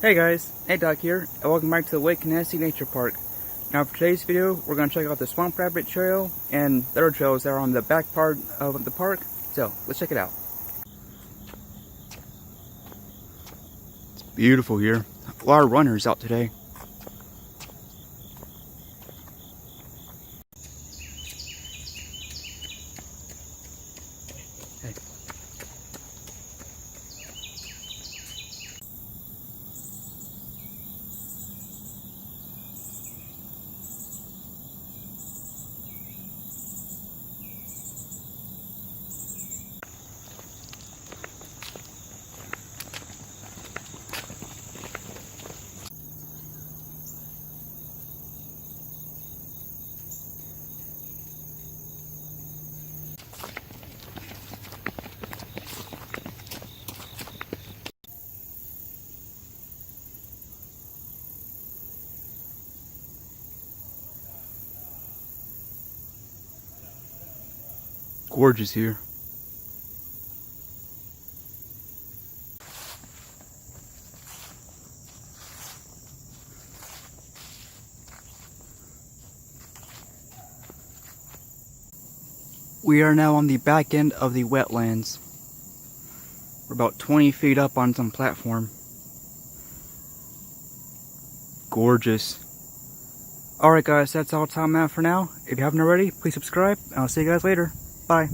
Hey guys, NATEDOG here, and welcome back to the Lake Conestee Nature Park. Now for today's video, we're going to check out the Swamp Rabbit Trail and the other trails that are on the back part of the park. So, let's check it out. It's beautiful here. A lot of runners out today. Hey. Gorgeous here. We are now on the back end of the wetlands. We're about 20 feet up on some platform. Gorgeous. Alright guys, that's all time I have for now. If you haven't already, please subscribe, and I'll see you guys later. Bye.